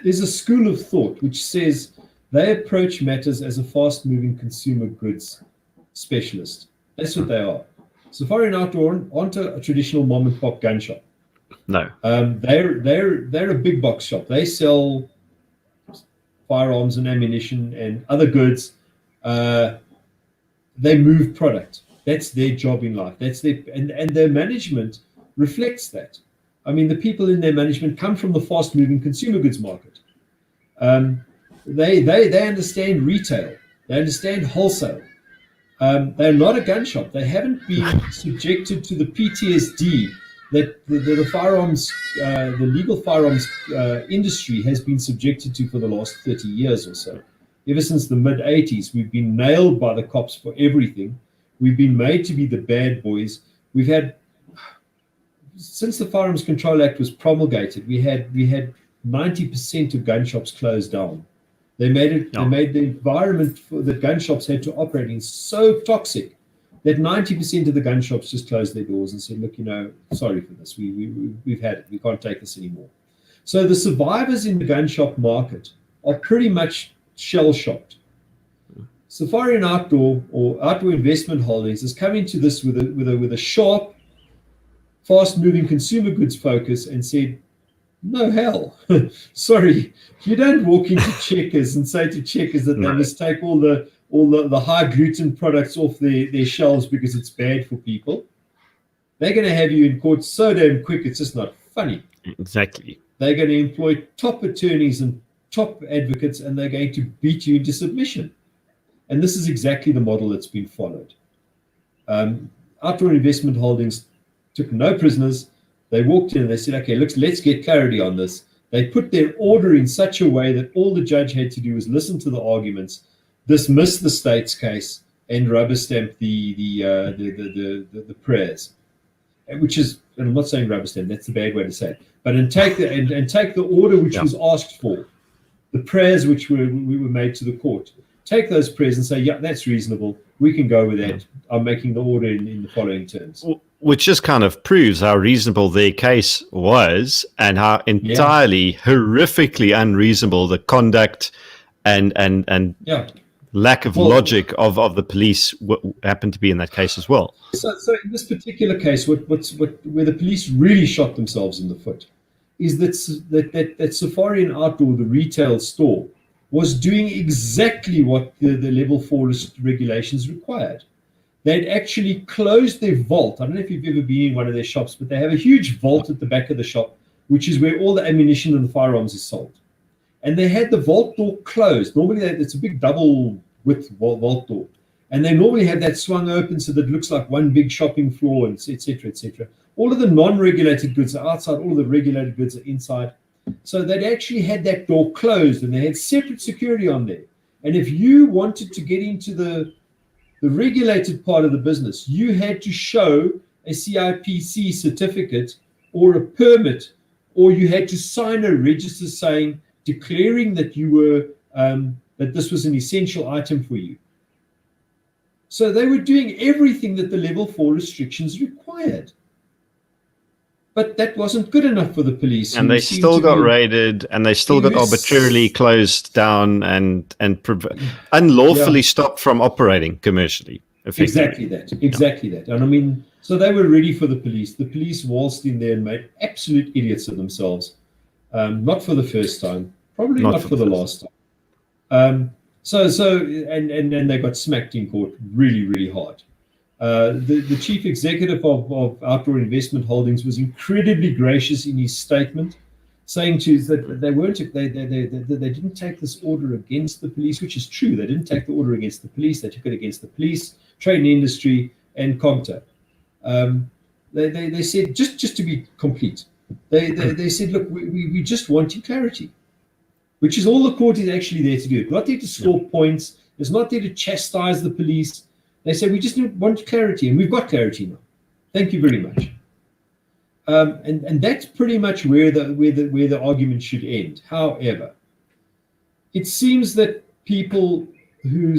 there's a school of thought which says they approach matters as a fast-moving consumer goods specialist. That's what they are. Safari and Outdoor aren't a traditional mom-and-pop gun shop. No. They're a big box shop. They sell firearms and ammunition and other goods. They move product. That's their job in life. That's their and their management reflects that. I mean, the people in their management come from the fast-moving consumer goods market. They understand retail. They understand wholesale. They're not a gun shop. They haven't been subjected to the PTSD that the firearms, the legal firearms industry has been subjected to for the last 30 years or so. Ever since the mid-'80s, we've been nailed by the cops for everything. We've been made to be the bad boys. We've had, since the Firearms Control Act was promulgated, we had 90% of gun shops closed down. They made it. They made the environment that gun shops had to operate in so toxic that 90% of the gun shops just closed their doors and said, "Look, sorry for this. We've had it. We can't take this anymore." So the survivors in the gun shop market are pretty much shell-shocked. Safari and Outdoor, or Outdoor Investment Holdings, is coming to this with a sharp, fast-moving consumer goods focus and said, "No, hell, sorry, you don't walk into Checkers and say to Checkers that they must take all the high gluten products off their shelves because it's bad for people. They're going to have you in court so damn quick, it's just not funny." Exactly. They're going to employ top attorneys and top advocates, and they're going to beat you into submission. And this is exactly the model that's been followed. Outdoor Investment Holdings took no prisoners. They walked in and they said, "Okay, let's get clarity on this." They put their order in such a way that all the judge had to do was listen to the arguments, dismiss the state's case, and rubber stamp the prayers. Which is, and I'm not saying rubber stamp, that's the bad way to say it, but take the order which was asked for, the prayers which we were made to the court. Take those prayers and say, "Yeah, that's reasonable. We can go with that. I'm making the order in the following terms." Which just kind of proves how reasonable their case was and how entirely horrifically unreasonable the conduct and lack of logic of the police happened to be in that case as well. So in this particular case, where the police really shot themselves in the foot is that Safari and Outdoor, the retail store, was doing exactly what the level 4 regulations required. They'd actually closed their vault. I don't know if you've ever been in one of their shops, but they have a huge vault at the back of the shop, which is where all the ammunition and the firearms is sold. And they had the vault door closed. Normally, it's a big double width vault door. And they normally have that swung open so that it looks like one big shopping floor, and et cetera, et cetera. All of the non-regulated goods are outside. All of the regulated goods are inside. So they'd actually had that door closed, and they had separate security on there. And if you wanted to get into the regulated part of the business, you had to show a CIPC certificate or a permit, or you had to sign a register declaring that you were that this was an essential item for you. So they were doing everything that the level 4 restrictions required. But that wasn't good enough for the police. And they still got raided, and they still got arbitrarily closed down and unlawfully stopped from operating commercially. Exactly that. And I mean, so they were ready for the police. The police waltzed in there and made absolute idiots of themselves. Not for the first time, probably not for the last time. And they got smacked in court really, really hard. The chief executive of Outdoor Investment Holdings was incredibly gracious in his statement, saying to us that they didn't take this order against the police, which is true. They didn't take the order against the police. They took it against the police, trade and industry, and COMTA. They said, just to be complete, they said, "Look, we just wanted clarity," which is all the court is actually there to do. It's not there to score points. It's not there to chastise the police. They said, "We just want clarity," and we've got clarity now. Thank you very much. And that's pretty much where the argument should end. However, it seems that people who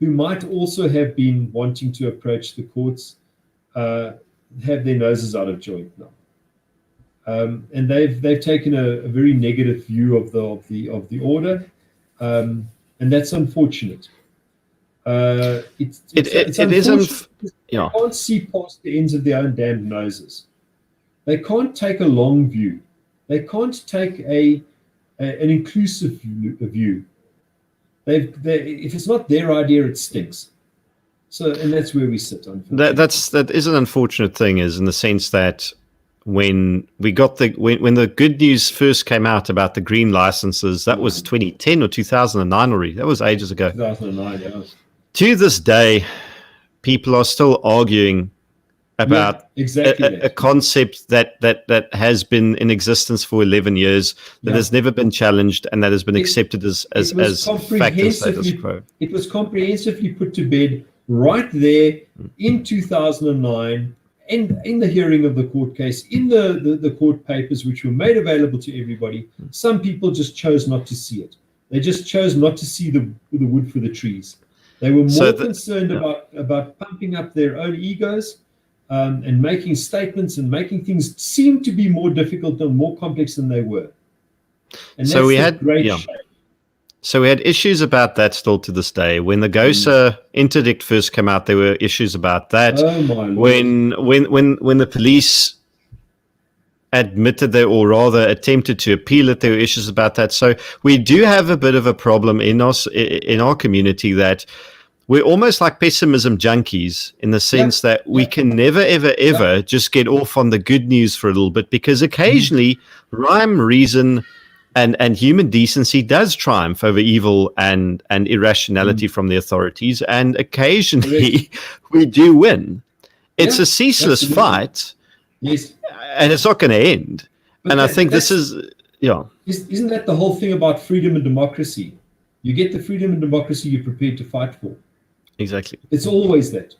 might also have been wanting to approach the courts have their noses out of joint now, and they've taken a very negative view of the order. And that's unfortunate. It's unfortunate. They can't see past the ends of their own damned noses. They can't take a long view. They can't take an inclusive view. If it's not their idea, it stinks. So, and that's where we sit on. That is an unfortunate thing, is in the sense that when we got when the good news first came out about the green licenses, that was 2010 or 2009 already. That was ages ago. 2009, yeah. To this day, people are still arguing about a concept that has been in existence for 11 years, that has never been challenged, and that has been accepted as fact and status quo. It was comprehensively put to bed right there in 2009, and in the hearing of the court case, in the court papers, which were made available to everybody. Some people just chose not to see it. They just chose not to see the wood for the trees. They were more concerned about pumping up their own egos, and making statements and making things seem to be more difficult and more complex than they were. And so we had So we had issues about that still to this day. When the Gosa interdict first came out, there were issues about that. Oh my Lord. When the police admitted they, or rather attempted to appeal it, there were issues about that. So we do have a bit of a problem in our community, that we're almost like pessimism junkies, in the sense that we can never, ever just get off on the good news for a little bit, because occasionally rhyme, reason, and human decency does triumph over evil and irrationality from the authorities, and occasionally we do win. It's a ceaseless fight, and it's not going to end. But and I think this is, Isn't that the whole thing about freedom and democracy? You get the freedom and democracy you're prepared to fight for. Exactly. It's always that.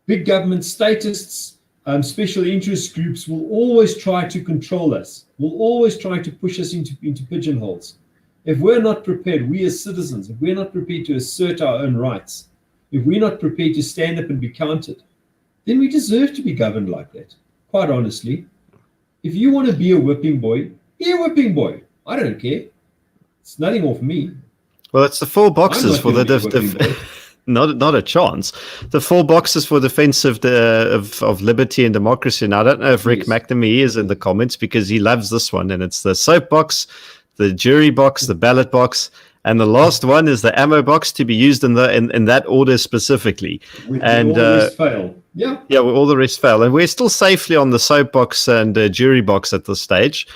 Big government, statists, special interest groups will always try to control us, will always try to push us into pigeonholes. If we're not prepared, we as citizens, if we're not prepared to assert our own rights, if we're not prepared to stand up and be counted, then we deserve to be governed like that, quite honestly. If you want to be a whipping boy, be a whipping boy. I don't care. It's nothing off me. Well, it's the 4 boxes for the not a chance. The 4 boxes for defense of liberty and democracy. And I don't know if Rick McNamee is in the comments, because he loves this one. And it's the soap box, the jury box, the ballot box, and the last one is the ammo box, to be used in that order specifically. And all the rest fail. Yeah, all the rest fail, and we're still safely on the soap box and jury box at this stage.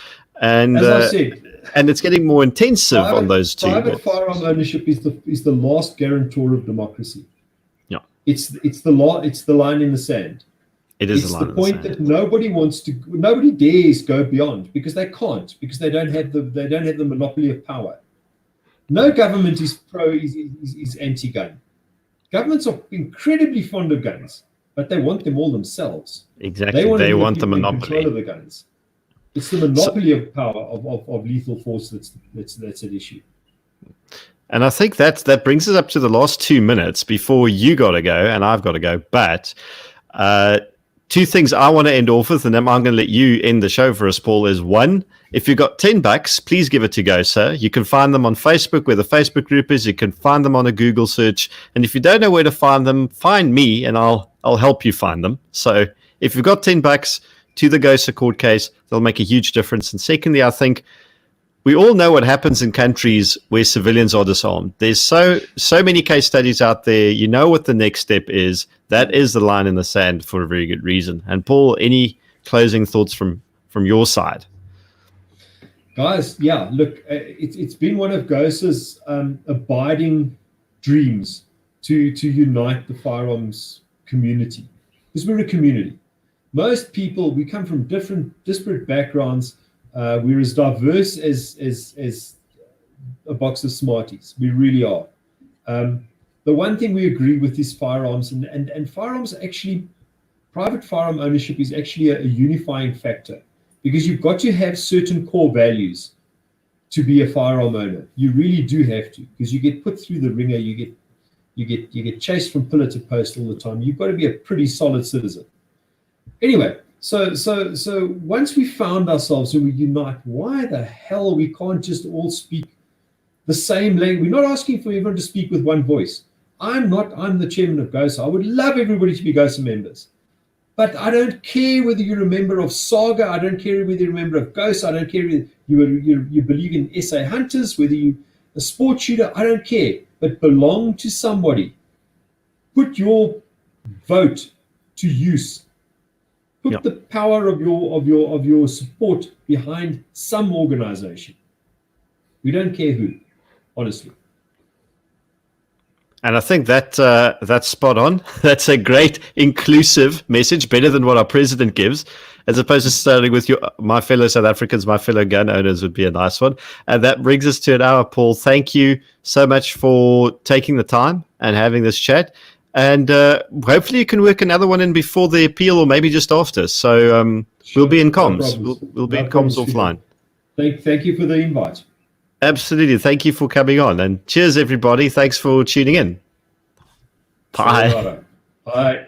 And as I said, and it's getting more intensive on those two. Private firearm ownership is the last guarantor of democracy. Yeah, it's the law. It's the line in the sand. It is the point that nobody dares go beyond, because they can't, because they don't have the monopoly of power. No government is anti-gun. Governments are incredibly fond of guns, but they want them all themselves. Exactly, they want the monopoly. Control of the guns. It's the monopoly of power of lethal force that's at issue. And I think that brings us up to the last 2 minutes before you got to go and I've got to go. But 2 things I want to end off with, and then I'm going to let you end the show for us, Paul, is 1, if you've got $10, please give it to Gosa. You can find them on Facebook, where the Facebook group is. You can find them on a Google search. And if you don't know where to find them, find me and I'll help you find them. So if you've got $10 to the Gosa court case, they'll make a huge difference. And secondly, I think we all know what happens in countries where civilians are disarmed. There's so many case studies out there. You know what the next step is. That is the line in the sand for a very good reason. And Paul, any closing thoughts from your side? Guys, look, it's been one of Gosa's abiding dreams to unite the firearms community, because we're a community. Most people, we come from disparate backgrounds. We're as diverse as a box of Smarties. We really are. The one thing we agree with is firearms, and firearms actually, private firearm ownership is actually a unifying factor, because you've got to have certain core values to be a firearm owner. You really do have to, because you get put through the ringer, you get chased from pillar to post all the time. You've got to be a pretty solid citizen. Anyway, so once we found ourselves and we unite, why the hell we can't just all speak the same language? We're not asking for everyone to speak with one voice. I'm the chairman of Gosa. I would love everybody to be Gosa members. But I don't care whether you're a member of Saga. I don't care whether you're a member of Gosa. I don't care whether you believe in SA Hunters, whether you're a sports shooter. I don't care. But belong to somebody. put your vote to use. Put the power of your support behind some organization. We don't care who, honestly. And I think that that's spot on. That's a great inclusive message, better than what our president gives, as opposed to starting with my fellow South Africans, my fellow gun owners would be a nice one. And that brings us to an hour, Paul. Thank you so much for taking the time and having this chat. And hopefully you can work another one in before the appeal or maybe just after. So we'll be in comms. We'll be in comms offline. Thank you for the invite. Absolutely. Thank you for coming on. And cheers, everybody. Thanks for tuning in. Bye. Bye.